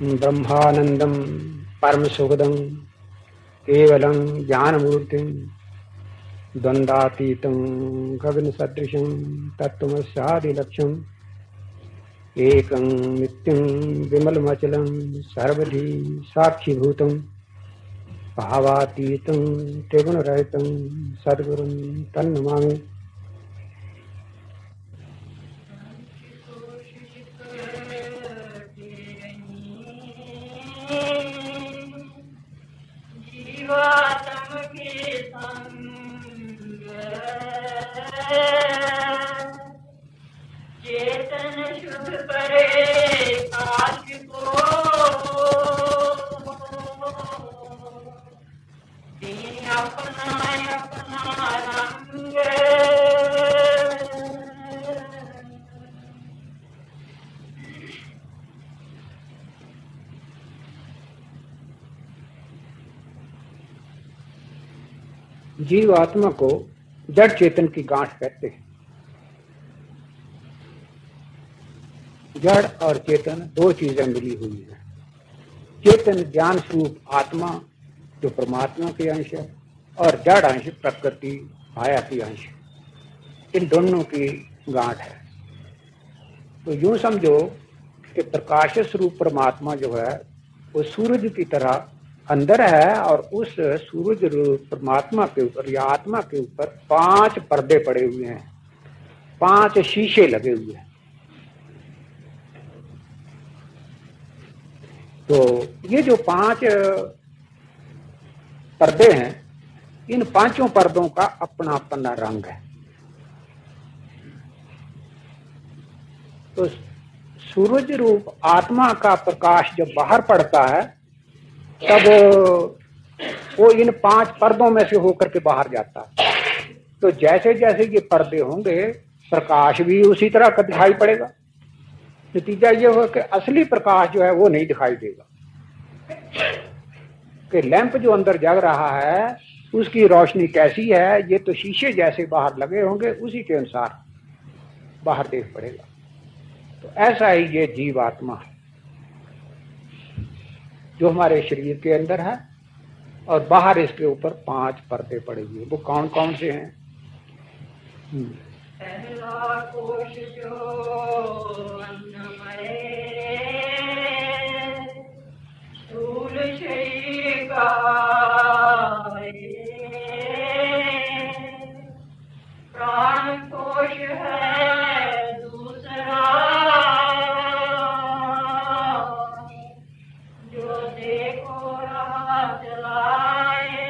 ब्रह्मानंदम परम सुखदम केवलं ज्ञानमूर्तिं द्वंद्वातीतं गगन सदृशं तत्त्वमस्यादिलक्ष्यम् एकं नित्यं विमलमचलं सर्वधी साक्षिभूतं भावातीतं त्रिगुणरहितं सद्गुरुं तन्नमामि। जीवात्म के संग चेतन शुद्ध करे काश को दीन अपना अपना रंग। जीव आत्मा को जड़ चेतन की गांठ कहते हैं। जड़ और चेतन दो चीजें मिली हुई है। चेतन ज्ञान स्वरूप आत्मा जो परमात्मा के अंश है और जड़ अंश प्रकृति माया की अंश, इन दोनों की गांठ है। तो यूं समझो कि प्रकाश स्वरूप परमात्मा जो है वो सूरज की तरह अंदर है और उस सूरज रूप परमात्मा के ऊपर या आत्मा के ऊपर 5 पर्दे पड़े हुए हैं, 5 शीशे लगे हुए हैं। तो ये जो 5 पर्दे हैं, इन 5 पर्दों का अपना अपना रंग है। तो सूरज रूप आत्मा का प्रकाश जब बाहर पड़ता है तब वो इन 5 पर्दों में से होकर के बाहर जाता है। तो जैसे जैसे ये पर्दे होंगे प्रकाश भी उसी तरह का दिखाई पड़ेगा। नतीजा ये हो कि असली प्रकाश जो है वो नहीं दिखाई देगा। कि लैंप जो अंदर जग रहा है उसकी रोशनी कैसी है, ये तो शीशे जैसे बाहर लगे होंगे, उसी के अनुसार बाहर देख पड़ेगा। तो ऐसा ही ये जीव आत्मा है जो हमारे शरीर के अंदर है और बाहर इसके ऊपर 5 पर्दे पड़े हुए। वो कौन कौन से हैं? पहला कोश जो अन्नमय स्थूल शरीर का प्राण कोश है दूसरा जो देखो रहा चलाए।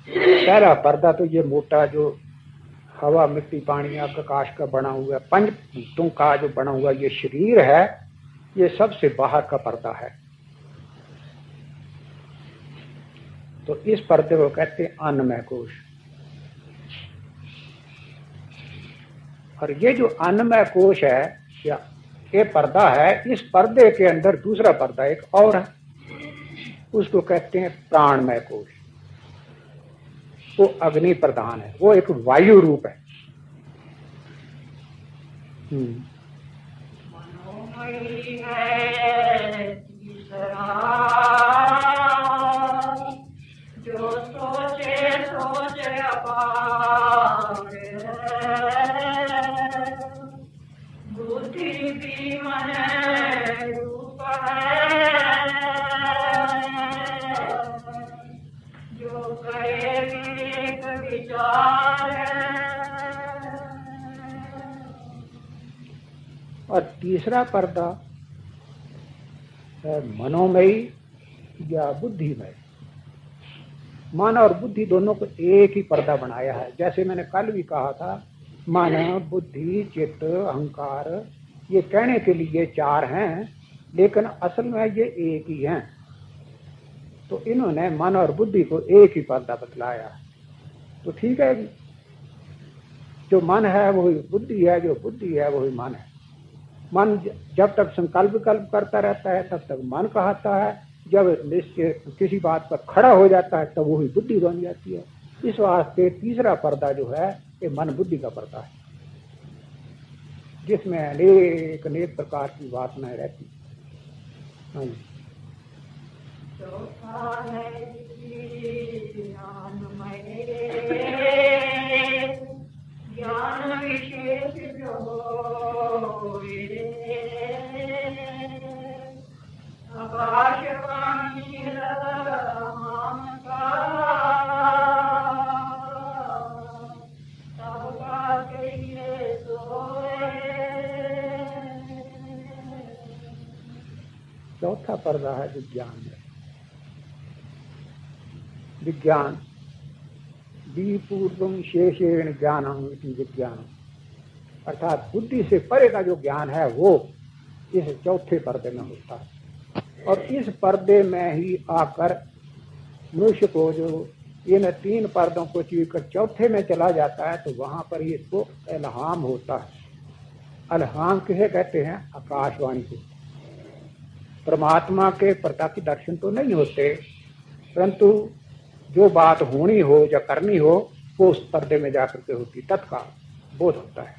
पहला पर्दा तो ये मोटा जो हवा मिट्टी पानी आकाश का बना हुआ 5 भूतों का जो बना हुआ ये शरीर है, ये सबसे बाहर का पर्दा है। तो इस पर्दे को कहते हैं अन्नमय कोश। और ये जो अन्नमय कोश है या ये पर्दा है, इस पर्दे के अंदर दूसरा पर्दा एक और है, उसको कहते हैं प्राणमय कोश। वो अग्नि प्रधान है, वो एक वायु रूप है। मनोमयी है तीसरा जो सोचे सोचे अपार बुद्धि भी मन रूप है जो कहे विवेक विचार। और तीसरा पर्दा है मनोमयी या बुद्धिमय। मन और बुद्धि दोनों को एक ही पर्दा बनाया है। जैसे मैंने कल भी कहा था, मन बुद्धि चित्त अहंकार ये कहने के लिए 4 हैं, लेकिन असल में ये एक ही हैं। तो इन्होंने मन और बुद्धि को एक ही पर्दा बतलाया। तो ठीक है, जो मन है वही बुद्धि है, जो बुद्धि है वही मन है। मन जब तक संकल्प विकल्प करता रहता है तब तक मन कहता है, जब निश्चय किसी बात पर खड़ा हो जाता है तब वही बुद्धि बन जाती है। इस वास्ते तीसरा पर्दा जो है ये मन बुद्धि का पर्दा है। जिसमें अनेक अनेक प्रकार की वासनाएं रहती। हाँ जी। चौथा है ज्ञान विशेष जो आकाशवाणी राम का सबका कहिए सोए। चौथा पर्दा है विज्ञान में। विज्ञान विपूर्वम शेषेण ज्ञानम इति विज्ञान, अर्थात बुद्धि से परे का जो ज्ञान है वो इस चौथे पर्दे में होता है। और इस पर्दे में ही आकर मनुष्य को जो इन तीन पर्दों को चीरकर चौथे में चला जाता है तो वहां पर ही इसको इल्हाम होता है। इल्हाम किसे कहते हैं? आकाशवाणी को। परमात्मा के प्रत्यक्ष दर्शन तो नहीं होते, परंतु जो बात होनी हो या करनी हो वो उस पर्दे में जाकर के होती, तत्काल बोध होता है,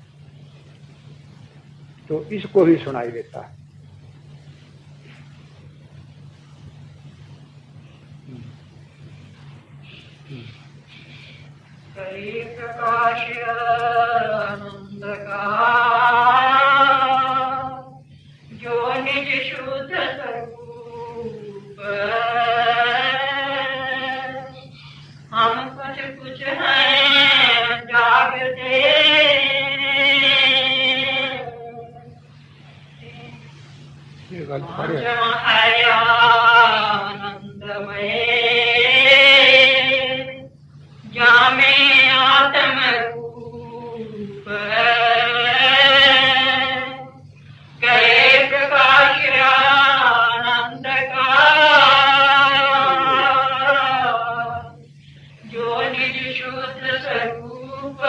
तो इसको ही सुनाई देता है। कई प्रकाश आनंद का जो निज शुद्ध स्वरूप, हम कुछ हैं जागते आनंदमय जामे आत्म रूप, कहे प्रकाश आनंद का जो निज शुद्ध स्वरूप।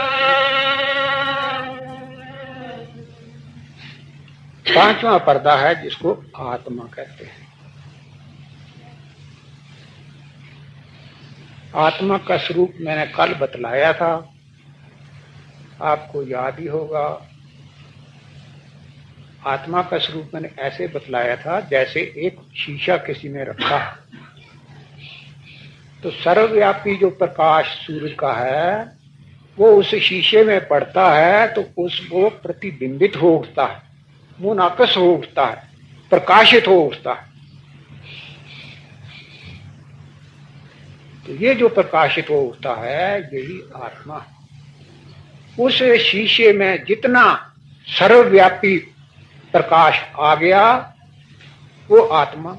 पांचवा पर्दा है जिसको आत्मा कहते हैं। आत्मा का स्वरूप मैंने कल बतलाया था, आपको याद ही होगा। आत्मा का स्वरूप मैंने ऐसे बतलाया था जैसे एक शीशा किसी ने रखा, तो सर्वव्यापी जो प्रकाश सूर्य का है वो उस शीशे में पड़ता है तो उसको प्रतिबिंबित हो उठता है, मुनाकस हो उठता है, प्रकाशित हो उठता है। तो ये जो प्रकाशित हो उठता है यही आत्मा है। उस शीशे में जितना सर्वव्यापी प्रकाश आ गया वो आत्मा,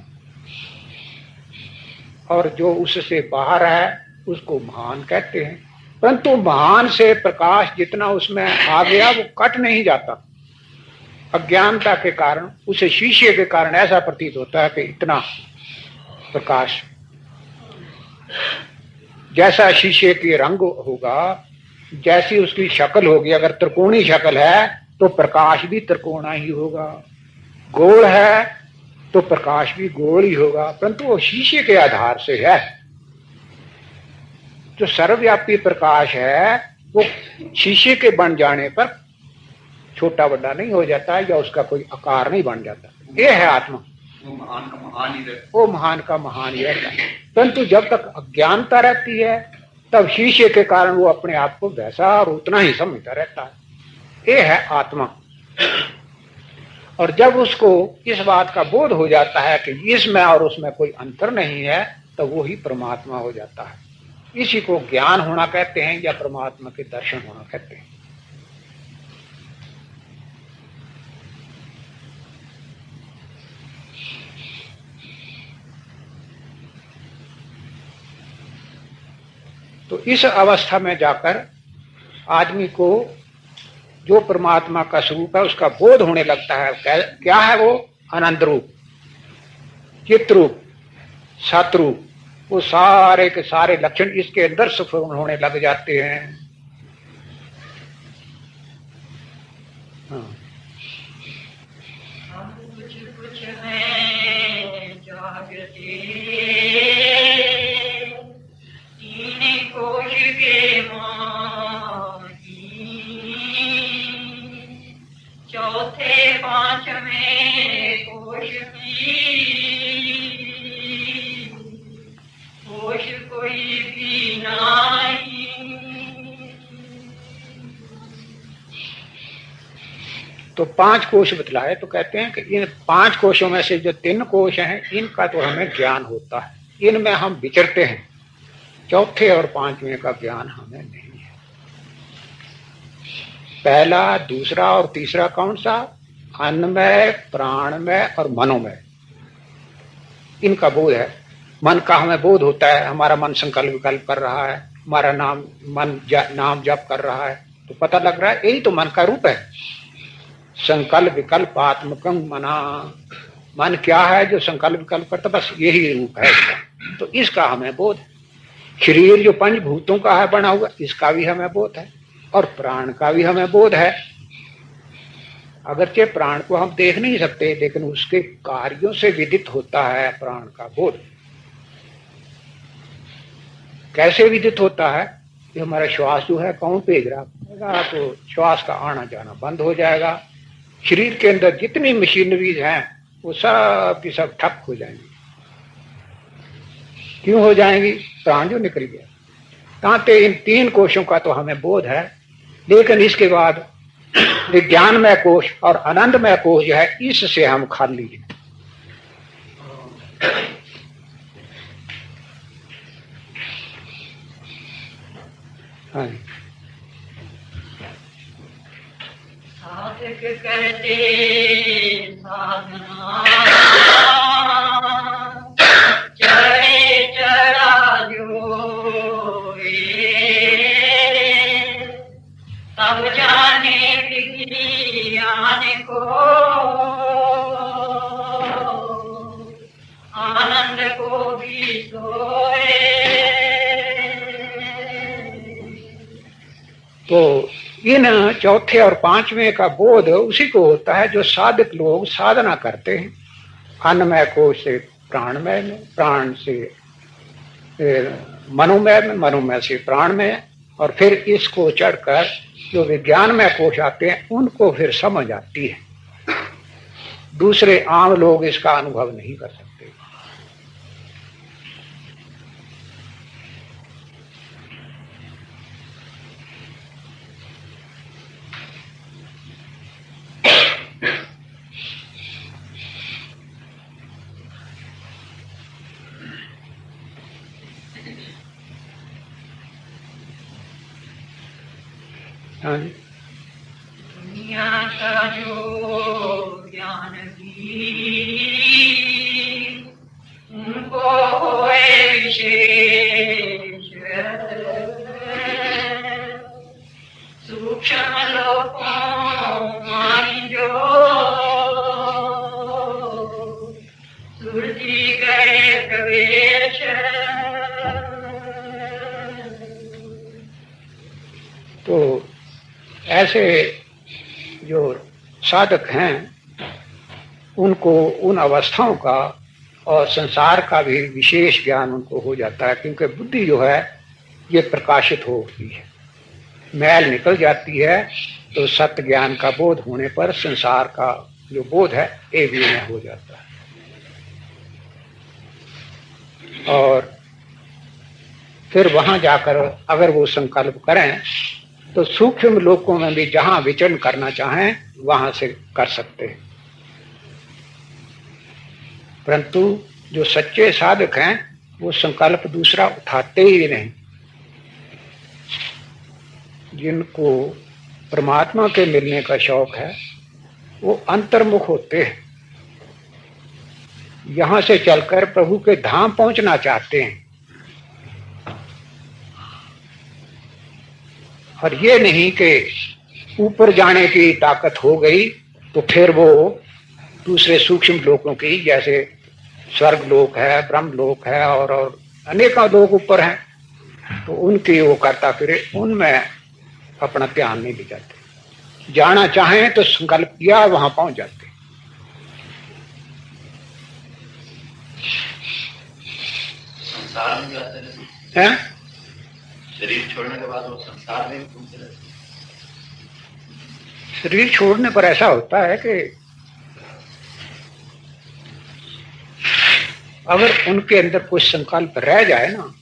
और जो उससे बाहर है उसको महान कहते हैं। परंतु महान से प्रकाश जितना उसमें आ गया वो कट नहीं जाता। अज्ञानता के कारण, उस शीशे के कारण ऐसा प्रतीत होता है कि इतना प्रकाश, जैसा शीशे के रंग होगा, जैसी उसकी शक्ल होगी, अगर त्रिकोणी शक्ल है तो प्रकाश भी त्रिकोणा ही होगा, गोल है तो प्रकाश भी गोल ही होगा, परंतु वो शीशे के आधार से है। जो सर्वव्यापी प्रकाश है वो शीशे के बन जाने पर छोटा बड़ा नहीं हो जाता या उसका कोई आकार नहीं बन जाता। ये है आत्मा। वो महान का महान ही रहता है, वो महान का महान ही रहता है। परंतु जब तक अज्ञानता रहती है तब शीशे के कारण वो अपने आप को वैसा और उतना ही समझता रहता है। ये है आत्मा। और जब उसको इस बात का बोध हो जाता है कि इसमें और उसमें कोई अंतर नहीं है तो वो ही परमात्मा हो जाता है। इसी को ज्ञान होना कहते हैं या परमात्मा के दर्शन होना कहते हैं। तो इस अवस्था में जाकर आदमी को जो परमात्मा का स्वरूप है उसका बोध होने लगता है। क्या है वो? आनंद रूप, चित्त रूप, सतरूप, वो सारे के सारे लक्षण इसके अंदर स्फुरण होने लग जाते हैं। हाँ। हम कुछ हैं जागते तीन कोश के माही, चौथे पांचवें कोश कोई भी नहीं। तो 5 कोश बतलाए, तो कहते हैं कि इन 5 कोशों में से जो 3 कोश हैं इनका तो हमें ज्ञान होता है, इनमें हम विचरते हैं, चौथे और 5वें का ज्ञान हमें नहीं है। पहला, दूसरा और तीसरा कौन सा? अन्नमय, प्राणमय और मनोमय, इनका बोध है। मन का हमें बोध होता है, हमारा मन संकल्प विकल्प कर रहा है, हमारा नाम जप कर रहा है, तो पता लग रहा है यही तो मन का रूप है। संकल्प विकल्प आत्मकं मना, मन क्या है जो संकल्प विकल्प करता, बस यही रूप है इसका, तो इसका हमें बोध है। शरीर जो 5 भूतों का है बना हुआ, इसका भी हमें बोध है, और प्राण का भी हमें बोध है। अगरचे प्राण को हम देख नहीं सकते, लेकिन उसके कार्यों से विदित होता है प्राण का बोध। कैसे विदित होता है? कि हमारा श्वास जो है कौन भेज रहा है, तो श्वास का आना जाना बंद हो जाएगा। शरीर के अंदर जितनी मशीनरीज हैं वो सब की सब ठप हो जाएंगी। क्यों हो जाएंगी? प्राण जो निकल गया। तांते इन 3 कोशों का तो हमें बोध है, लेकिन इसके बाद विज्ञानमय कोश और आनंदमय कोश जो है, इससे हम खाली हैं। हाँ, साधक करते साधना चढ़े चढ़ा जो तब जाने विज्ञान को आनंद को भी सोए। तो इन चौथे और 5वें का बोध उसी को होता है जो साधक लोग साधना करते हैं। अन्नमय कोश से प्राणमय में, प्राण से मनोमय में, मनोमय से प्राणमय, और फिर इसको चढ़कर जो विज्ञानमय कोश आते हैं उनको फिर समझ आती है। दूसरे आम लोग इसका अनुभव नहीं कर सकते। दुनिया का जो ज्ञान भी उनको होए विशेष, सूक्ष्म लोकों मानी जो सुरती करे प्रवेश। तो ऐसे जो साधक हैं उनको उन अवस्थाओं का और संसार का भी विशेष ज्ञान उनको हो जाता है, क्योंकि बुद्धि जो है ये प्रकाशित होती है, मैल निकल जाती है। तो सत्य ज्ञान का बोध होने पर संसार का जो बोध है ये भी उन्हें हो जाता है। और फिर वहां जाकर अगर वो संकल्प करें तो सूक्ष्म लोकों में भी जहां विचरण करना चाहें वहां से कर सकते हैं। परंतु जो सच्चे साधक हैं वो संकल्प दूसरा उठाते ही नहीं। जिनको परमात्मा के मिलने का शौक है वो अंतर्मुख होते हैं, यहां से चलकर प्रभु के धाम पहुंचना चाहते हैं। और ये नहीं कि ऊपर जाने की ताकत हो गई तो फिर वो दूसरे सूक्ष्म लोकों की, जैसे स्वर्ग लोक है, ब्रह्म लोक है और अनेकों लोग ऊपर हैं, तो उनकी वो करता फिरे, उनमें अपना ध्यान नहीं ले जाते। जाना चाहें तो संकल्प किया वहां पहुंच जाते संसार में जाते हैं। शरीर छोड़ने के बाद वो संसार में घूमते रहते। शरीर छोड़ने पर ऐसा होता है कि अगर उनके अंदर कोई संकल्प रह जाए ना,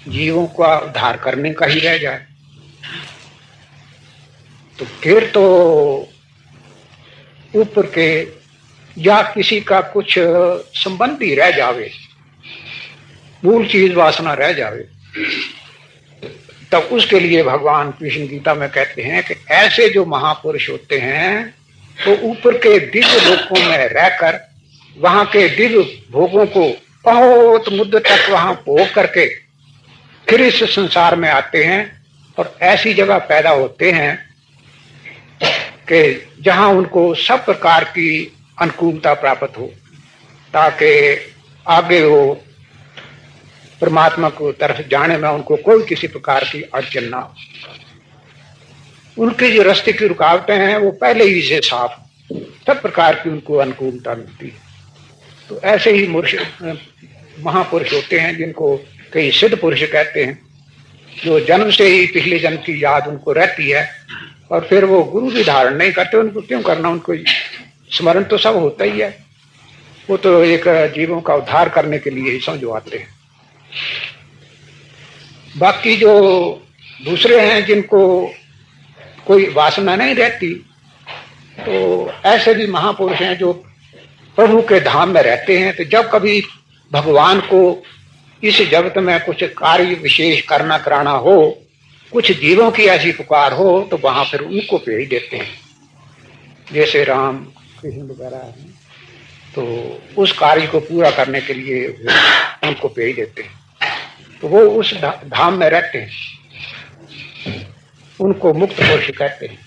जीवों का उद्धार करने का ही रह जाए, तो फिर तो ऊपर के या किसी का कुछ संबंधी रह जावे, मूल चीज वासना रह जावे, तब उसके लिए भगवान कृष्ण गीता में कहते हैं कि ऐसे जो महापुरुष होते हैं तो ऊपर के दिव्य लोकों में रहकर वहां के दिव्य भोगों को बहुत मुद्दत तक वहां भोग करके फिर इस संसार में आते हैं और ऐसी जगह पैदा होते हैं कि जहां उनको सब प्रकार की अनुकूलता प्राप्त हो, ताकि आगे वो परमात्मा को तरफ जाने में उनको कोई किसी प्रकार की अड़चन ना हो। उनके जो रास्ते की रुकावटें हैं वो पहले ही से साफ, सब प्रकार की उनको अनुकूलता मिलती है। तो ऐसे ही महापुरुष होते हैं जिनको कई सिद्ध पुरुष कहते हैं, जो जन्म से ही पिछले जन्म की याद उनको रहती है और फिर वो गुरु भी धारण नहीं करते। उनको क्यों करना, उनको स्मरण तो सब होता ही है, वो तो एक जीवों का उद्धार करने के लिए ही समझो आते हैं। बाकी जो दूसरे हैं जिनको कोई वासना नहीं रहती, तो ऐसे भी महापुरुष हैं जो प्रभु के धाम में रहते हैं। तो जब कभी भगवान को इस जगत में कुछ कार्य विशेष करना कराना हो, कुछ जीवों की ऐसी पुकार हो, तो वहां फिर उनको भेज देते हैं, जैसे राम कृष्ण वगैरह हैं, तो उस कार्य को पूरा करने के लिए उनको भेज देते हैं। तो वो उस धाम में रहते हैं, उनको मुक्त पुरुष कहते हैं।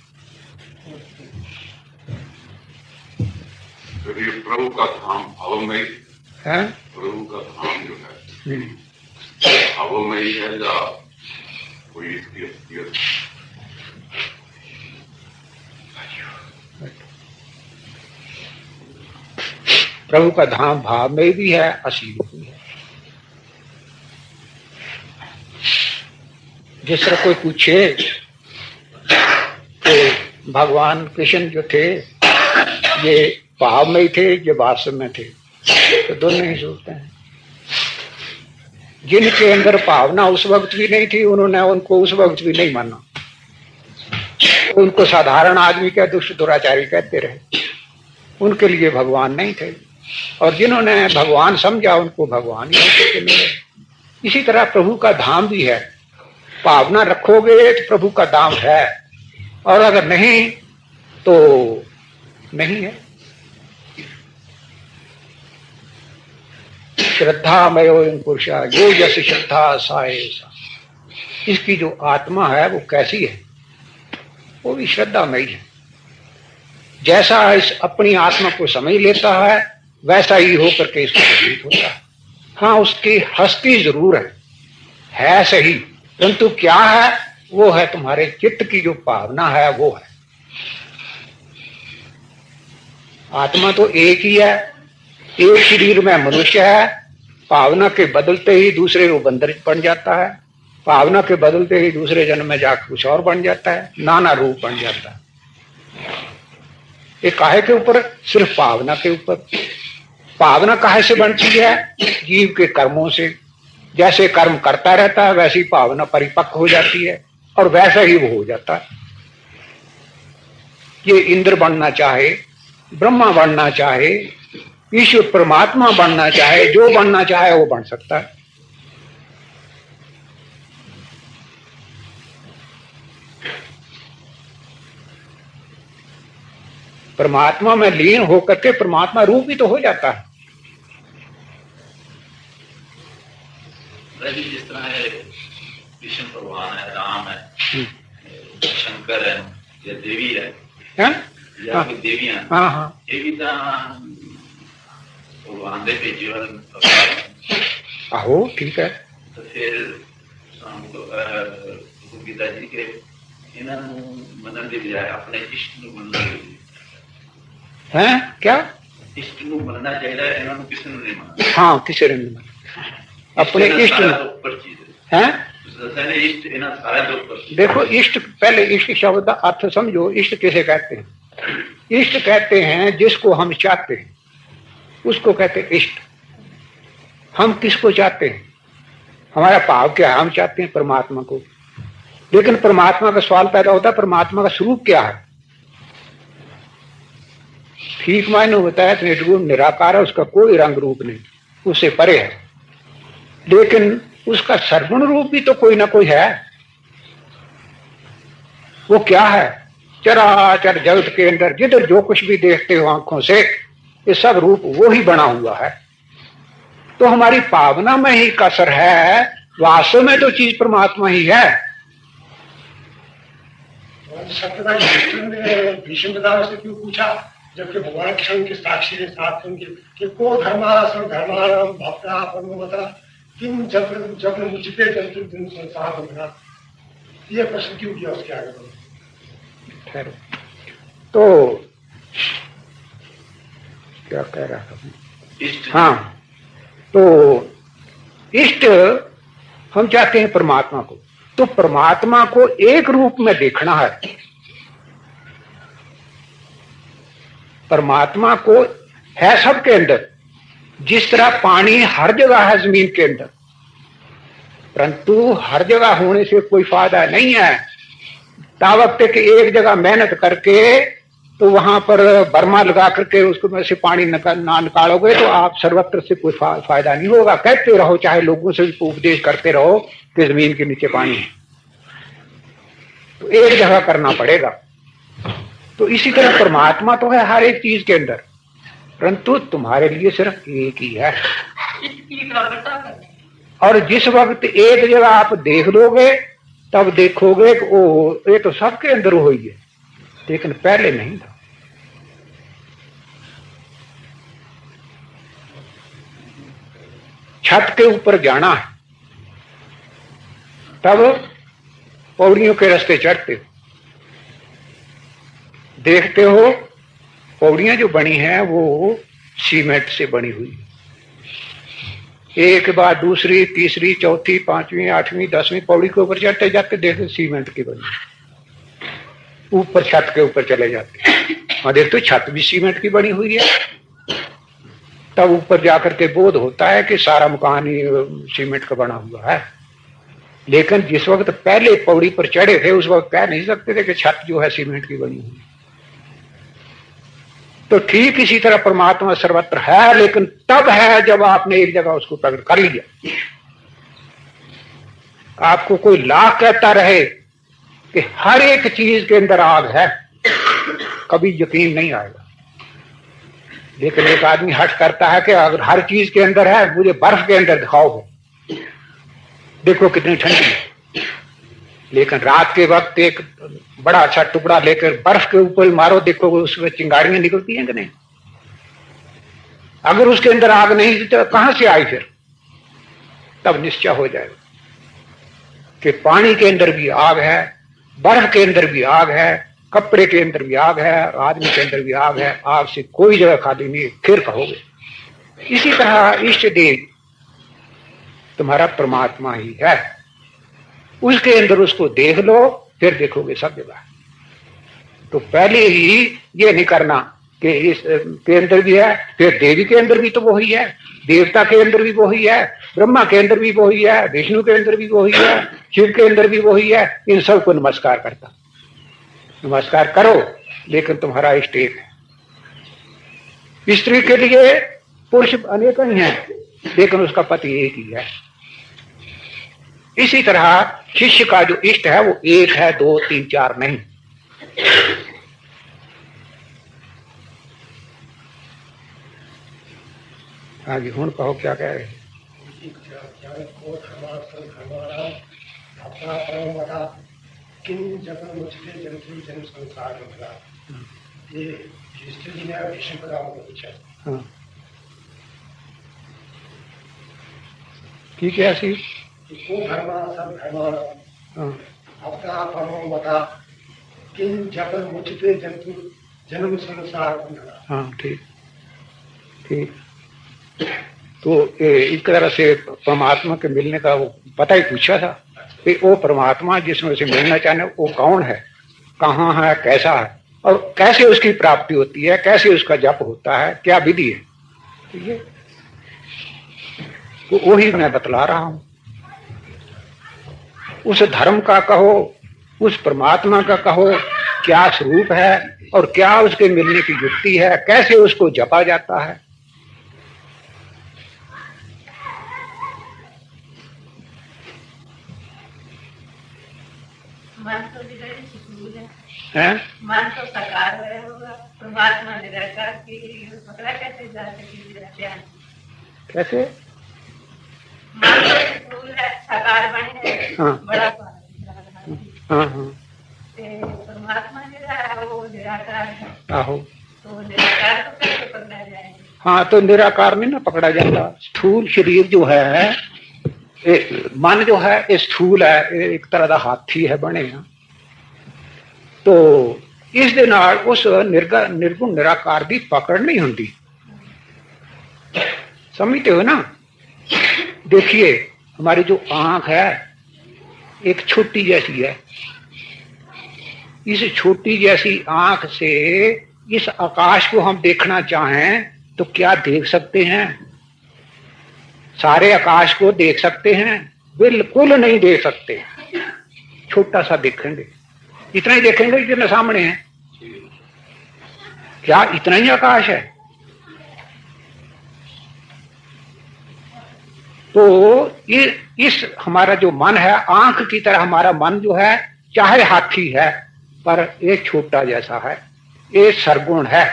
तो ये प्रभु का धाम भावमयी है, प्रभु का धाम जो है भावमयी है या कोई इसकी असलियत? प्रभु का धाम भाव में भी है, असली भी है। जिस तरह कोई पूछे तो भगवान कृष्ण जो थे ये भाव में ही थे, ये वास्तव में थे, तो दोनों ही सोचते हैं। जिनके अंदर भावना उस वक्त भी नहीं थी, उन्होंने उनको उस वक्त भी नहीं माना, तो उनको साधारण आदमी क्या दुष्ट दुराचारी कहते रहे, उनके लिए भगवान नहीं थे। और जिन्होंने भगवान समझा उनको भगवान ही होते मिले। इसी तरह प्रभु का धाम भी है, भावना रखोगे तो प्रभु का धाम है, और अगर नहीं तो नहीं है। श्रद्धा मयो पुरुषा यो यश श्रद्धा साएसा, इसकी जो आत्मा है वो कैसी है, वो भी श्रद्धामयी है। जैसा इस अपनी आत्मा को समझ लेता है वैसा ही होकर के इसको प्रतीत होता है। हाँ, उसकी हस्ती जरूर है सही, परंतु क्या है, वो है तुम्हारे चित्त की जो भावना है वो है। आत्मा तो एक ही है, एक शरीर में मनुष्य है, भावना के बदलते ही दूसरे वो बंदर बन जाता है, भावना के बदलते ही दूसरे जन्म में जाकर कुछ और बन जाता है, नाना रूप बन जाता है। ये काहे के ऊपर? सिर्फ भावना के ऊपर। भावना काहे से बनती है? जीव के कर्मों से। जैसे कर्म करता रहता है वैसी भावना परिपक्व हो जाती है और वैसा ही वो हो जाता है। ये इंद्र बनना चाहे, ब्रह्मा बनना चाहे, ईश्वर परमात्मा बनना चाहे, जो बनना चाहे वो बन सकता है। परमात्मा में लीन होकर के परमात्मा रूप भी तो हो जाता है। जिस तरह है कृष्ण भगवान है, राम है, शंकर है, या देवी है, या कोई देवी है, हाँ हाँ, ये भी भगवान दे भेजे आहो ठीक है। तो फिर गीता जी के मनन दे बजाय अपने इष्ट ਨੂੰ ਮੰਨਣਾ है क्या? इष्ट ਨੂੰ ਮੰਨਣਾ ਚਾਹੀਦਾ, ਇਹਨਾਂ ਨੂੰ ਕਿਸੇ ਨੂੰ ਨਹੀਂ ਮੰਨਣਾ। हाँ, किसी ने नहीं माना अपने इष्ट ऊपर चीज है। इष्ट इन्हें सारे दो पर देखो, इष्ट, पहले इष्ट शब्द का अर्थ समझो। इष्ट किसे कहते हैं? इष्ट कहते हैं जिसको हम चाहते हैं, उसको कहते हैं इष्ट। हम किसको चाहते हैं? हमारा भाव क्या है? हम चाहते हैं परमात्मा को। लेकिन परमात्मा का सवाल पैदा होता है, परमात्मा का स्वरूप क्या है? ठीक मायने होता है तो निर्गुण निराकार है, उसका कोई रंग रूप नहीं, उससे परे है। लेकिन उसका सर्वगुण रूप भी तो कोई ना कोई है। वो क्या है? चराचर जगत के अंदर जिधर जो कुछ भी देखते हो आंखों से, ये सब रूप वो ही बना हुआ है। तो हमारी भावना में ही कसर है, वास्तव में तो चीज परमात्मा ही है। भीष्म पितामह से क्यों पूछा, जबकि भगवान कृष्ण के साक्षी के साथ उनके कि को धर्मासम धर्माराम भक्ता परमवता किम जब मुझपे जंतु दिन संसार बना, ये प्रश्न क्यों किया उसके आगे? तो क्या कह रहा था? हाँ, तो इष्ट हम चाहते हैं परमात्मा को। तो परमात्मा को एक रूप में देखना है। परमात्मा को है सबके अंदर, जिस तरह पानी हर जगह है जमीन के अंदर, परंतु हर जगह होने से कोई फायदा नहीं है। तावक तक एक जगह मेहनत करके तो वहां पर बर्मा लगा करके उसको में से पानी ना निकालोगे तो आप सर्वत्र से कोई फायदा नहीं होगा। कहते रहो, चाहे लोगों से भी उपदेश करते रहो कि जमीन के नीचे पानी है, तो एक जगह करना पड़ेगा। तो इसी तरह परमात्मा तो है हर एक चीज के अंदर, परंतु तुम्हारे लिए सिर्फ एक ही है। और जिस वक्त एक जगह आप देख लोगे तब देखोगे कि ओ, ये तो सबके अंदर हो ही है, लेकिन पहले नहीं था। छत के ऊपर जाना है, तब पौड़ियों के रास्ते चढ़ते हो, देखते हो पौड़ियां जो बनी हैं वो सीमेंट से बनी हुई, एक बाद दूसरी, तीसरी, चौथी, पांचवी, आठवीं, 10वीं पौड़ी के ऊपर चढ़ते जाते देखते सीमेंट की बनी। ऊपर छत के ऊपर चले जाते और देखते छत भी सीमेंट की बनी हुई है। तब ऊपर जाकर के बोध होता है कि सारा मकान ही सीमेंट का बना हुआ है। लेकिन जिस वक्त पहले पौड़ी पर चढ़े थे उस वक्त कह नहीं सकते थे कि छत जो है सीमेंट की बनी हुई। तो ठीक इसी तरह परमात्मा सर्वत्र है, लेकिन तब है जब आपने एक जगह उसको प्रकट कर लिया। आपको कोई लाख कहता रहे कि हर एक चीज के अंदर आग है, कभी यकीन नहीं आएगा। लेकिन एक आदमी हट करता है कि अगर हर चीज के अंदर है, मुझे बर्फ के अंदर दिखाओ, देखो कितनी ठंडी है। लेकिन रात के वक्त एक बड़ा अच्छा टुकड़ा लेकर बर्फ के ऊपर मारो, देखो उसमें चिंगारियां निकलती हैं कि नहीं। अगर उसके अंदर आग नहीं तो कहां से आई फिर? तब निश्चय हो जाएगा कि पानी के अंदर भी आग है, बर्फ के अंदर भी आग है, कपड़े के अंदर भी आग है, आदमी के अंदर भी आग है। आग से कोई जगह खाली नहीं, फिर कहोगे। इसी तरह इष्ट देव तुम्हारा परमात्मा ही है, उसके अंदर उसको देख लो, फिर देखोगे सब जगह। तो पहले ही ये नहीं करना कि इस के अंदर भी है, फिर देवी के अंदर भी तो वही है, देवता के अंदर भी वही है, ब्रह्मा के अंदर भी वही है, विष्णु के अंदर भी वही है, शिव के अंदर भी वही है। इन सबको नमस्कार करता, नमस्कार करो, लेकिन तुम्हारा इष्ट एक है। स्त्री के लिए पुरुष अनेक ही हैं, लेकिन उसका पति एक ही है। इसी तरह शिष्य का जो इष्ट है वो एक है, 2, 3, 4 नहीं। आगे हुन कहो क्या कह रहे हैं? हाँ ठीक है, ऐसी जन्म संसार। हाँ ठीक ठीक। तो इस तरह से परमात्मा के मिलने का वो पता ही पूछा था। कि वो परमात्मा जिसमें उसे मिलना चाहने वो कौन है, कहाँ है, कैसा है और कैसे उसकी प्राप्ति होती है, कैसे उसका जप होता है, क्या विधि है। ठीक है, तो वही मैं बतला रहा हूं। उस धर्म का कहो, उस परमात्मा का कहो, क्या स्वरूप है और क्या उसके मिलने की युक्ति है, कैसे उसको जपा जाता है। मन तो निराकार हैं? मन तो साकार है, परमात्मा निराकार की पकड़ा कैसे जा सके? कैसे? मन तो है, साकार बने, हाँ बड़ा हाँ हाँ परमात्मा वो निराकार है। आहो, तो निराकार को कैसे पकड़ा जाए? हाँ तो निराकार नहीं ना पकड़ा जाता। स्थूल शरीर जो है, मन जो है ये स्थूल है, एक तरह का हाथी है बने। तो इस दे नाल उस निर्गुण निराकार की पकड़ नहीं होती, समझते हो ना। देखिए हमारी जो आंख है एक छोटी जैसी है, इस छोटी जैसी आंख से इस आकाश को हम देखना चाहें तो क्या देख सकते हैं? सारे आकाश को देख सकते हैं? बिल्कुल नहीं देख सकते। छोटा सा देखेंगे, इतना ही देखेंगे जितना सामने है। क्या इतना ही आकाश है? तो ये इस हमारा जो मन है, आंख की तरह हमारा मन जो है, चाहे हाथी है पर एक छोटा जैसा है, एक सरगुण है।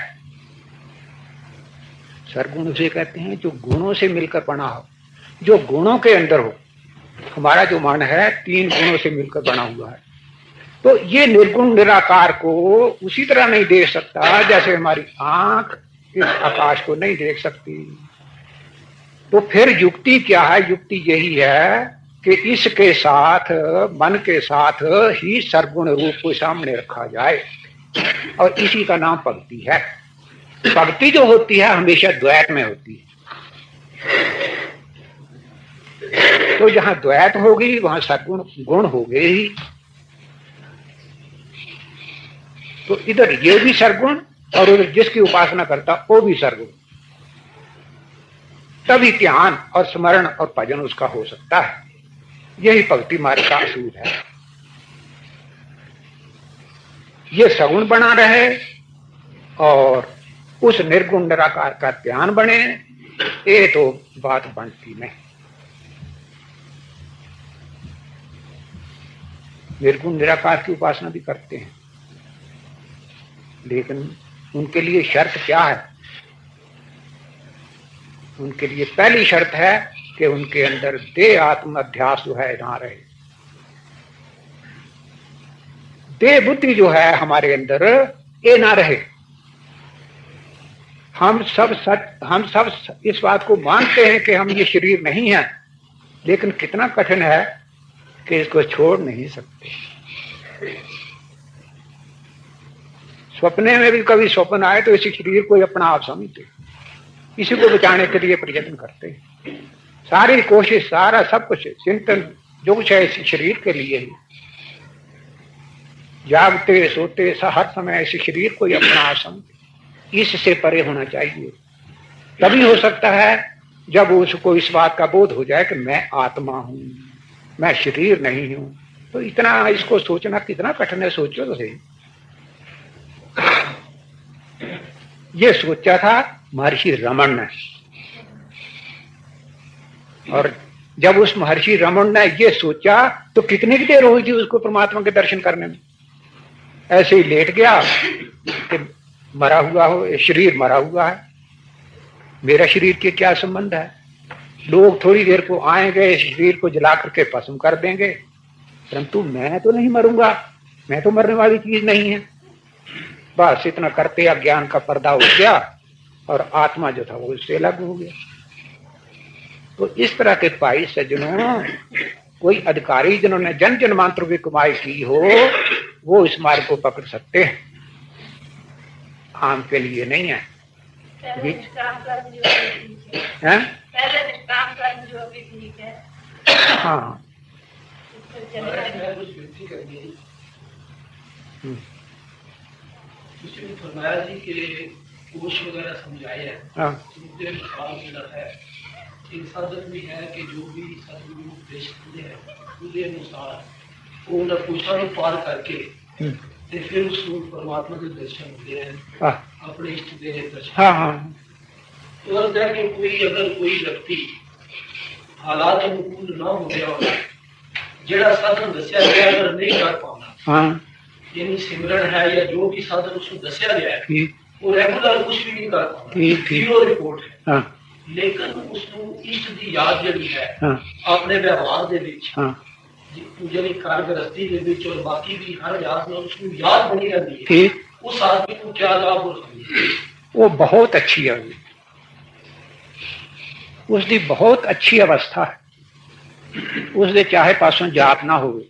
सरगुण उसे कहते हैं जो गुणों से मिलकर बना हो, जो गुणों के अंदर हो। हमारा जो मन है 3 गुणों से मिलकर बना हुआ है। तो ये निर्गुण निराकार को उसी तरह नहीं देख सकता जैसे हमारी आंख इस आकाश को नहीं देख सकती। तो फिर युक्ति क्या है? युक्ति यही है कि इसके साथ, मन के साथ ही सरगुण रूप को सामने रखा जाए, और इसी का नाम भक्ति है। भक्ति जो होती है हमेशा द्वैत में होती है। तो जहां द्वैत होगी वहां सरगुण गुण हो गए ही। तो इधर ये भी सरगुण और उधर जिसकी उपासना करता वो भी सरगुण, तभी ध्यान और स्मरण और भजन उसका हो सकता है। यही भक्ति मार्ग का असूल है। ये सगुण बना रहे और उस निर्गुण निराकार का ध्यान बने, ये तो बात बनती नहीं। निर्गुण निराकार की उपासना भी करते हैं, लेकिन उनके लिए शर्त क्या है? उनके लिए पहली शर्त है कि उनके अंदर देह आत्म अध्यास जो है ना रहे। देह बुद्धि जो है हमारे अंदर ये ना रहे। हम सब इस बात को मानते हैं कि हम ये शरीर नहीं है, लेकिन कितना कठिन है कि इसको छोड़ नहीं सकते। सपने में भी कभी स्वप्न आए तो इसी शरीर को अपना आप समझते, इसी को बचाने के लिए प्रयत्न करते हैं। सारी कोशिश, सारा सब कुछ चिंतन जो कुछ है इसी शरीर के लिए ही। जागते सोते हर समय इसी शरीर को ही अपना आप समझते। इससे परे होना चाहिए। तभी हो सकता है जब उसको इस बात का बोध हो जाए कि मैं आत्मा हूं, मैं शरीर नहीं हूं। तो इतना इसको सोचना कितना कठिन है, सोचो तो सही। ये सोचा था महर्षि रमन ने, और जब उस महर्षि रमन ने ये सोचा तो कितनी की देर हुई थी उसको परमात्मा के दर्शन करने में। ऐसे ही लेट गया कि मरा हुआ हो, शरीर मरा हुआ है, मेरा शरीर के क्या संबंध है। लोग थोड़ी देर को आएंगे, शरीर को जला करके भस्म कर देंगे, परंतु मैं तो नहीं मरूंगा, मैं तो मरने वाली चीज नहीं है। बस इतना करते अज्ञान का पर्दा उठ गया और आत्मा जो था वो उससे अलग हो गया। तो इस तरह के भाई सज्जनों, कोई अधिकारी जिन्होंने जन जन्मांतर की कमाई की हो वो इस मार्ग को पकड़ सकते हैं, आम के लिए नहीं है। हाँ मैं कुछ विनती कर दी। उसने फरमाया जी कि कोश वगैरह समझाए हैं, मुद्दे मकाम है, इन साधन भी है कि जो भी सदगुरु उपदेश करते हैं उसके अनुसार वो उन्हें पूछा पार करके फिर उस परमात्मा के दर्शन होते हैं, अपने इष्ट देव दर्शन। तो कोई अगर कोई व्यक्ति हालात अनुकूल ना हो गया हो, जेड़ा साधन दसिया गया अगर नहीं कर पाना, यानी सिमरन है या जो भी साधन उसको दसिया गया है वो रेगुलर कुछ भी नहीं कर पाना, जीरो रिपोर्ट है। लेकिन उसको इष्ट की याद जी है अपने व्यवहार के यानी कारगृहस्थी के और बाकी भी हर याद में उसको याद बनी रहती है, उस आदमी को क्या लाभ हो सकती है? वो बहुत अच्छी है, उसकी बहुत अच्छी अवस्था है। उसके चाहे पासों जाप ना हो,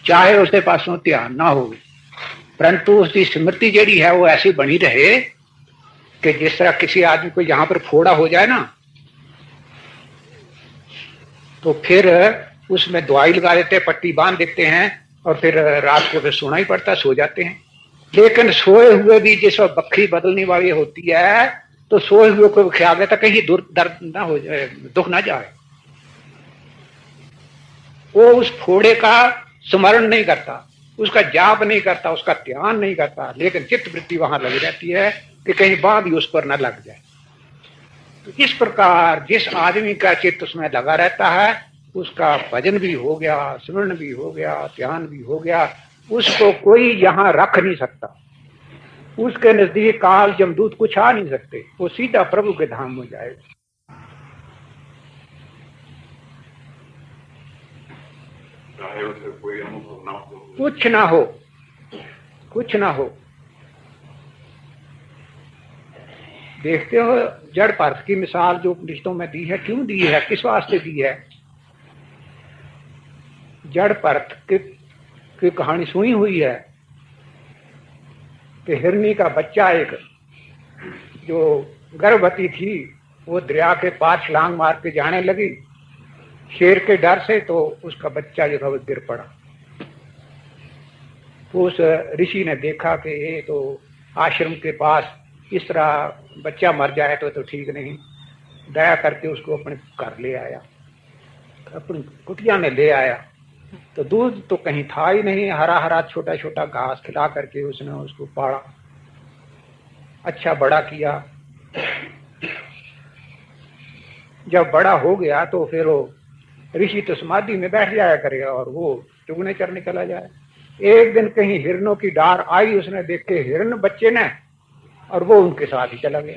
चाहे उसके पासों ध्यान ना हो, परंतु उसकी स्मृति जेड़ी है वो ऐसी बनी रहे कि जिस तरह किसी आदमी को यहां पर फोड़ा हो जाए ना तो फिर उसमें दवाई लगा देते हैं, पट्टी बांध देते हैं और फिर रात को फिर सोना ही पड़ता, सो जाते हैं। लेकिन सोए हुए भी जिस वक्त बखरी बदलने वाली होती है तो सोए हुए को ख्याल रहता कहीं दर्द ना हो जाए, दुख ना जाए। वो उस फोड़े का स्मरण नहीं करता, उसका जाप नहीं करता, उसका ध्यान नहीं करता, लेकिन चित्त वृत्ति वहां लगी रहती है कि कहीं बात ही उस पर न लग जाए। तो इस प्रकार जिस आदमी का चित्त उसमें लगा रहता है उसका भजन भी हो गया, स्मरण भी हो गया, ध्यान भी हो गया, उसको कोई यहां रख नहीं सकता। उसके नजदीक काल जमदूत कुछ आ नहीं सकते, वो सीधा प्रभु के धाम में जाएगा। चाहे उसे कोई अनुभव ना हो, कुछ ना हो, कुछ ना हो। देखते हो जड़ पर्थ की मिसाल जो उपनिषदों में दी है, क्यों दी है, किस वास्ते दी है? जड़ पर्थ की कहानी सुनी हुई है कि हिरनी का बच्चा एक जो गर्भवती थी वो दरिया के पार छलांग मार के जाने लगी शेर के डर से, तो उसका बच्चा जो था वो गिर पड़ा। तो उस ऋषि ने देखा कि ये तो आश्रम के पास इस तरह बच्चा मर जाए तो ठीक नहीं, दया करके उसको अपने घर ले आया, अपनी कुटिया में ले आया। तो दूध तो कहीं था ही नहीं, हरा हरा छोटा छोटा घास खिला करके उसने उसको पाला, अच्छा बड़ा किया। जब बड़ा हो गया तो फिर वो ऋषि तो समाधि में बैठ जाया करेगा और वो चुगने चरने चला जाए। एक दिन कहीं हिरणों की डार आई, उसने देखे हिरण बच्चे ने, और वो उनके साथ ही चला गया।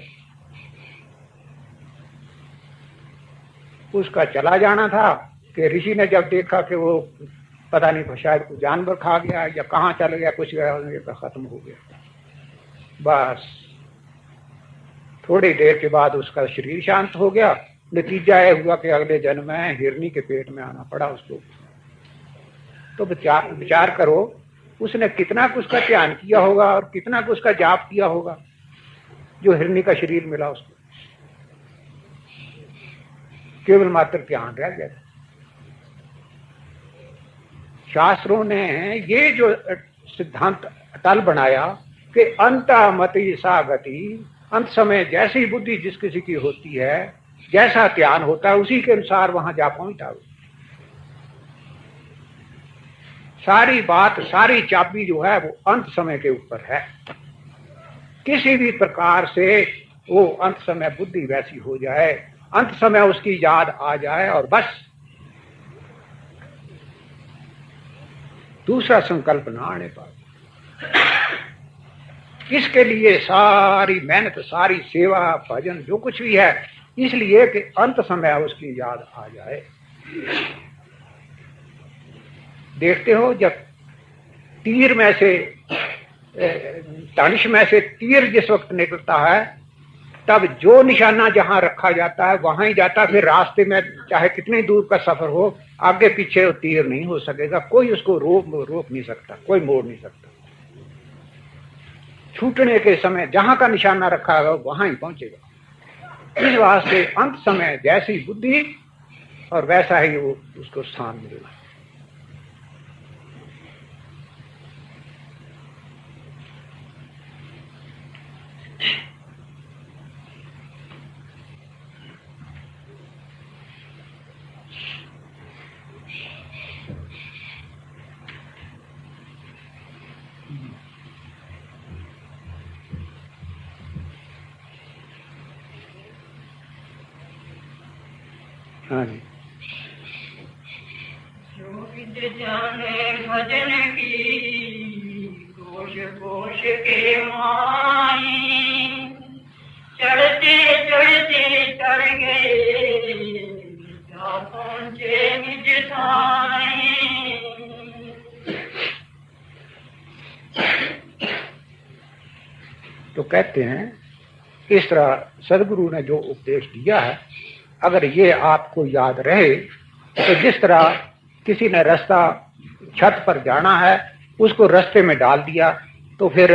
उसका चला जाना था कि ऋषि ने जब देखा कि वो पता नहीं शायद कोई जानवर खा गया या कहाँ चल गया, कुछ गया, खत्म हो गया। बस थोड़ी देर के बाद उसका शरीर शांत हो गया। नतीजा यह हुआ कि अगले जन्म में हिरनी के पेट में आना पड़ा उसको। तो विचार करो उसने कितना कुछ का ध्यान किया होगा और कितना कुछ का जाप किया होगा जो हिरनी का शरीर मिला उसको। केवल मात्र ध्यान रह गया। शास्त्रों ने ये जो सिद्धांत अटल बनाया कि अंत मति सा गति, अंत समय जैसी बुद्धि जिस किसी की होती है, जैसा ध्यान होता है उसी के अनुसार वहां जा पहुंचा। सारी बात, सारी चाबी जो है वो अंत समय के ऊपर है। किसी भी प्रकार से वो अंत समय बुद्धि वैसी हो जाए, अंत समय उसकी याद आ जाए और बस दूसरा संकल्प ना आने पाए। इसके लिए सारी मेहनत, सारी सेवा, भजन जो कुछ भी है, इसलिए कि अंत समय उसकी याद आ जाए। देखते हो जब तीर में से, धनुष में से तीर जिस वक्त निकलता है तब जो निशाना जहां रखा जाता है वहां ही जाता है। फिर रास्ते में चाहे कितनी दूर का सफर हो, आगे पीछे वो तीर नहीं हो सकेगा, कोई उसको रोक नहीं सकता, कोई मोड़ नहीं सकता। छूटने के समय जहां का निशाना रखा है वहां ही पहुंचेगा। इस वास्ते अंत समय जैसी बुद्धि और वैसा ही वो उसको स्थान मिलेगा। हाँ जी। जो विद जाने भजन की घोष घोष के माई, चढ़ते चढ़ते चढ़ गए जा पहुँचे निज साई। तो कहते हैं इस तरह सदगुरु ने जो उपदेश दिया है, अगर ये आपको याद रहे तो जिस तरह किसी ने रास्ता छत पर जाना है, उसको रास्ते में डाल दिया तो फिर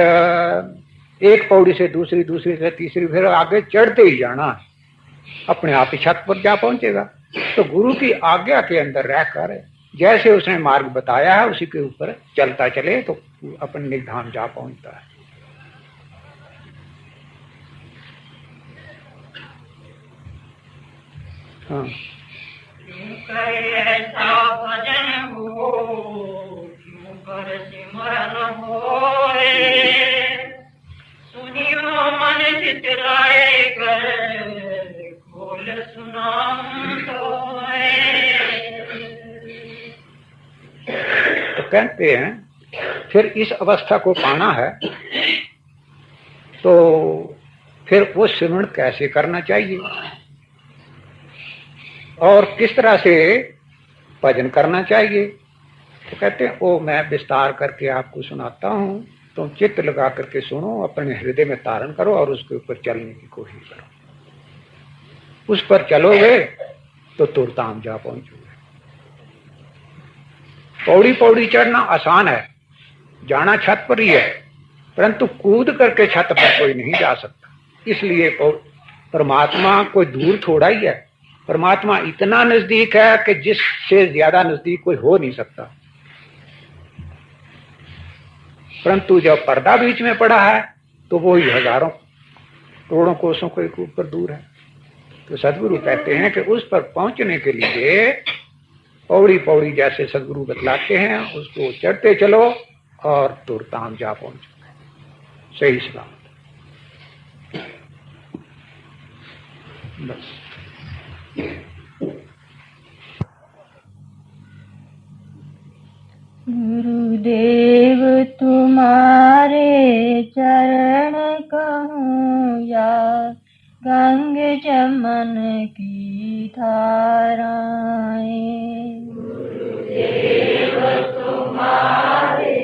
एक पौड़ी से दूसरी, दूसरी से तीसरी, फिर आगे चढ़ते ही जाना है, अपने आप ही छत पर जा पहुंचेगा। तो गुरु की आज्ञा के अंदर रहकर जैसे उसने मार्ग बताया है उसी के ऊपर चलता चले तो अपन निधाम जा पहुंचता है। हाँ। क्यों कर ऐसा भजन हो, क्यों कर सिमरन होए, सुनियो मन चितराए कर खोल सुनाऊं तोए। तो कहते हैं फिर इस अवस्था को पाना है तो फिर वो सिमरण कैसे करना चाहिए और किस तरह से भजन करना चाहिए। तो कहते हैं वो मैं विस्तार करके आपको सुनाता हूँ, तुम चित्त लगा करके सुनो, अपने हृदय में धारण करो और उसके ऊपर चलने की कोशिश करो। उस पर चलोगे तो तुरताम जा पहुंचोगे। पौड़ी पौड़ी चढ़ना आसान है, जाना छत पर ही है, परंतु कूद करके छत पर कोई नहीं जा सकता। इसलिए परमात्मा कोई दूर थोड़ा ही है, परमात्मा इतना नजदीक है कि जिससे ज्यादा नजदीक कोई हो नहीं सकता। परंतु जब पर्दा बीच में पड़ा है तो वो ही हजारों करोड़ों कोसों के ऊपर दूर है। तो सदगुरु कहते हैं कि उस पर पहुंचने के लिए पौड़ी पौड़ी जैसे सदगुरु बतलाते हैं उसको चढ़ते चलो और तुरताम जा पहुंचो सही सलामत। बस गुरुदेव तुम्हारे चरण कहूँ या गंग जमन की धाराएं। गुरुदेव तुम्हारे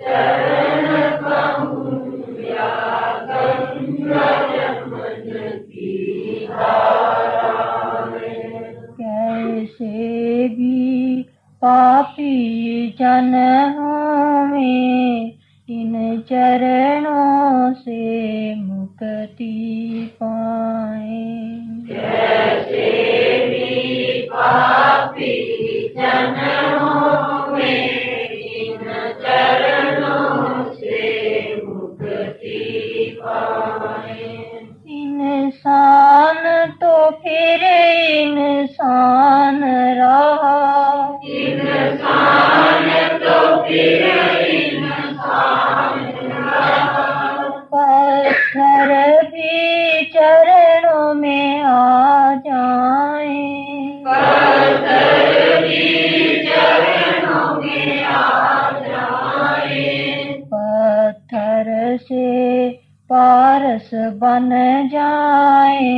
चरण कहूँ या गंग जमन की धाराएं। कैसे भी पापी जन हमें इन चरणों से मुक्ति पाए। कैसे भी पापी जन हमें इन चरणों से मुक्ति पाए। इंसान तो फिर इंसान रहा, इंसान तो फिर इंसान रहा। पत्थर भी चरणों में आ जाए, पत्थर भी चरणों में आ जाए। पत्थर से पारस बन जाए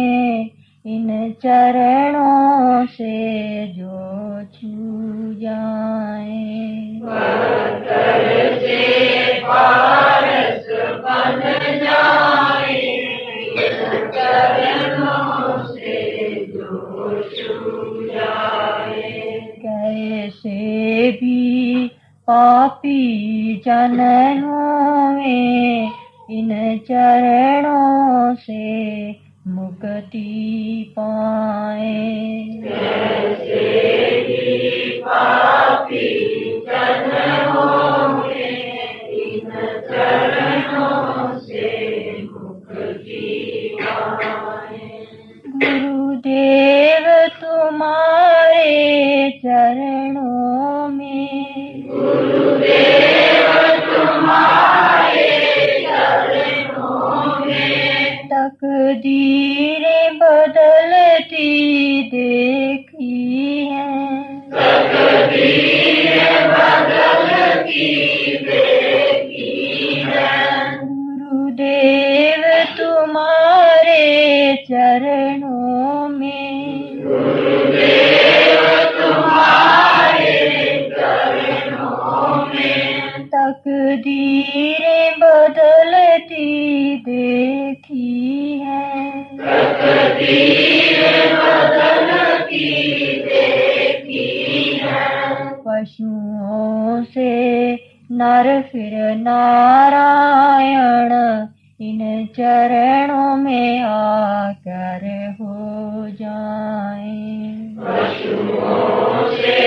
इन चरणों से जो छू जाए। पत्थर से पारस बन जाए इन चरणों से जो छू जाए। कैसे भी पापी जन होवे इन चरणों से मुक्ति पाए। पापी जन होंगे इन चरणों से मुक्ति पाए। गुरुदेव तुम्हारे चरणों में, गुरुदेव तुम्हारे चरणों में तकदीरें बदलती देखी हैं। तकदीरें बदलती देखी हैं। गुरुदेव तुम्हारे चरणों में, गुरुदेव तुम्हारे चरणों में तकदीरें बदलती देखी हैं। तकदीरें बदलती देखी हैं। पशुओं से नर फिर नारायण इन चरणों में आकर हो जाएं। पशुओं से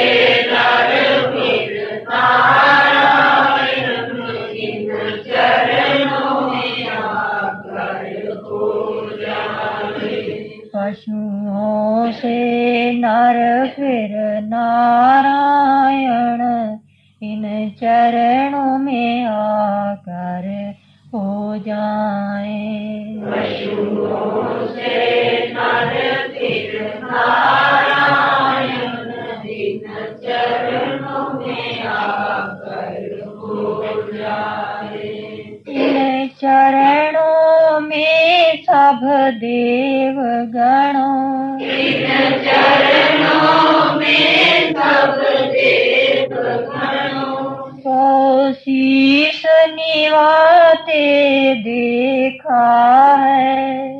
नर फिर नारायण इन चरणों में आकर हो जाए। पशुओं से नर फिर नारायण इन चरणों में आकर हो जाएं। पशुओं से नर फिर नारायण इन चरणों में आकर हो जाए। इन चरणों में सब देव गणों, इन चरणों में सब देव गणों को शीश निवाते देखा है।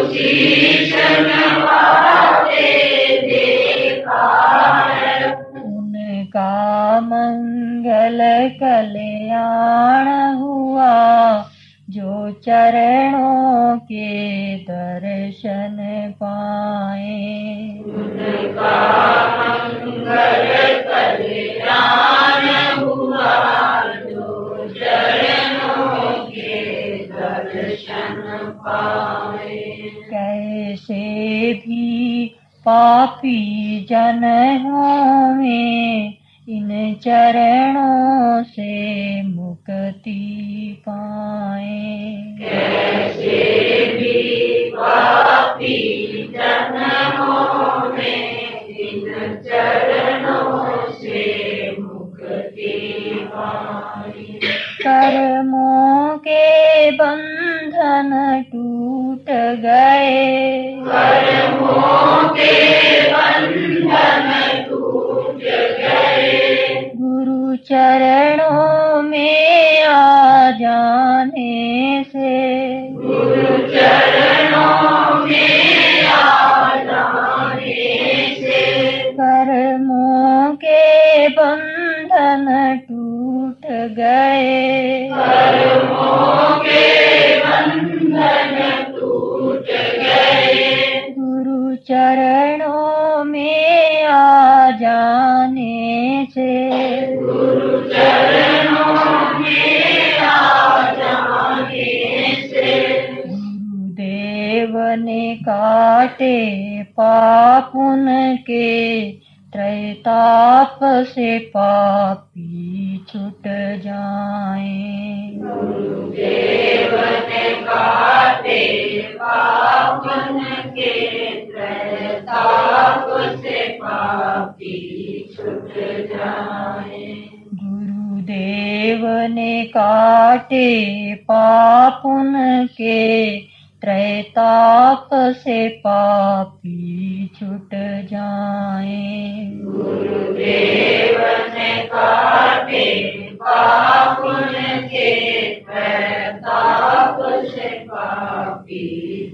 शीश नवाते देखा है। उनका मंगल कल्याण हुआ जो चरणों के दर्शन पाए। उनका मंगल कल्याण हुआ जो चरणों के दर्शन पाए। कैसे भी पापी जन हों इन चरणों से मुक्ति पाए। कैसे भी पापी जन हों इन चरणों से मुक्ति पाए। कर्मों के बंधन टूट गए, कर्मों के बंधन टूट गए। गुरु चरणों में आ जाने से, गुरु चरणों में आ जाने से कर्मों के बंधन टूट गए। कर्मों के बंधन टूट गए। गुरु चरणों में आ जाने से, गुरु चरणों में आ जाने से गुरुदेव ने काटे पाप उनके, त्रैताप से पापी छूट जाएं। गुरुदेव ने काटे पाप उनके, त्रैताप से पापी छूट जाए। गुरुदेव ने काटे पाप उनके, त्रैताप से पापी छूट जाएं। गुरुदेव ने काटे पाप उनके, त्रैताप से पापी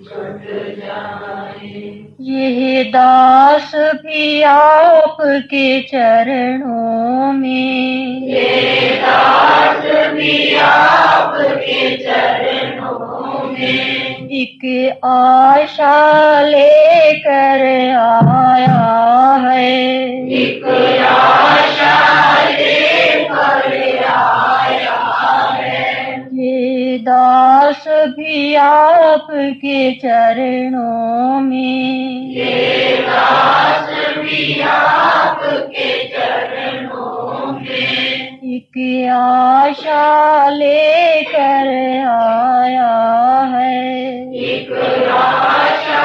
छूट जाए। यह दास भी आपके चरणों में, ये दास भी आपके चरणों में एक आशा लेकर आया है, एक आशा लेकर आया है। ये दास भी आपके चरणों में, ये दास भी आपके चरणों में एक आशा लेकर आया है, एक आशा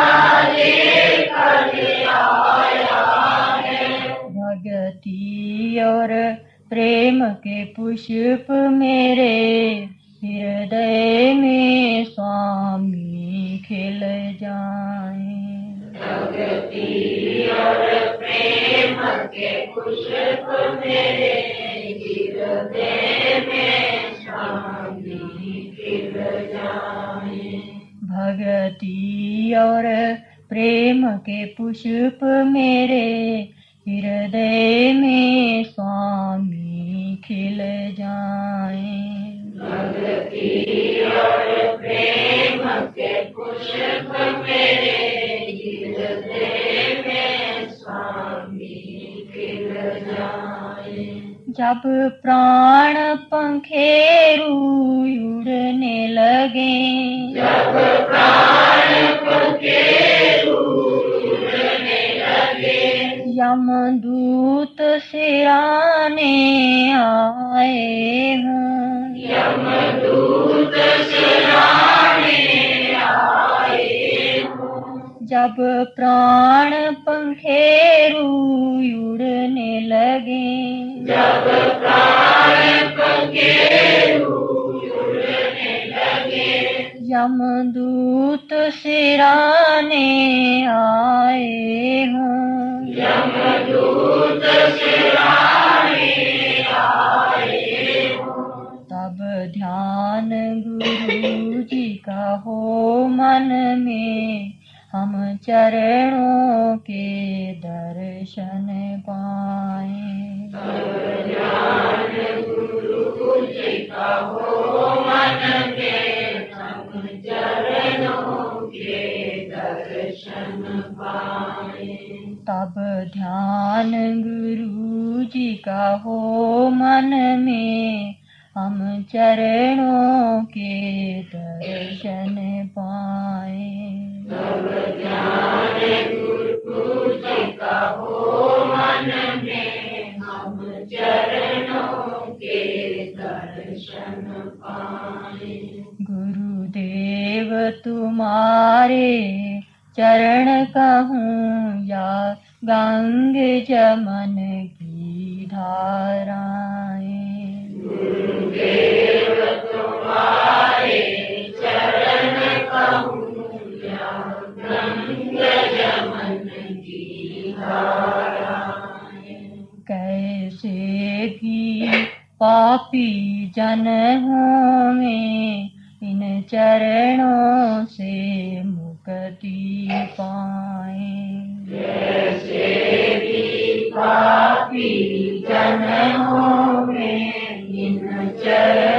लेकर आया है। भक्ति और प्रेम के पुष्प मेरे हृदय में स्वामी खिल जाएं। भक्ति और प्रेम के पुष्प मेरे हृदय में स्वामी खिल जाएं। भक्ति और प्रेम के पुष्प मेरे हृदय में स्वामी खिल जाएं। भक्ति और प्रेम के पुष्प मेरे हृदय में स्वामी खिल जाएं। जब प्राण पंखेरु उड़ने लगे, जब प्राण पंखेरु उड़ने लगे, यमदूत सिराने आए हों, यमदूत सिराने आए हों। जब प्राण पंखेरु उड़ने लगे, जब प्राण पंखेरु उड़ने लगे, यमदूत सिराने आए हों, यमदूत सिराने आए हों। तब ध्यान गुरु जी का हो मन में, हम चरणों के दर्शन पाएं। तब ध्यान गुरु जी का हो मन में, हम चरणों के दर्शन पाएं। तब ध्यान गुरु जी का हो मन में, हम चरणों के दर्शन पाएं। तब ध्यान गुरु जी का हो मन में, हम चरणों के दर्शन पाएं। गुरुदेव तुम्हारे चरण कहूँ या गंग जमन की धाराएं। गुरुदेव तुम्हारे चरण कहूँ या गंग जमन की धाराएं। कैसे भी पापी जन हूँ मैं, इन चरणों से मुक्ति पाएं। कैसे भी पापी जन हूँ मैं, इन चरणों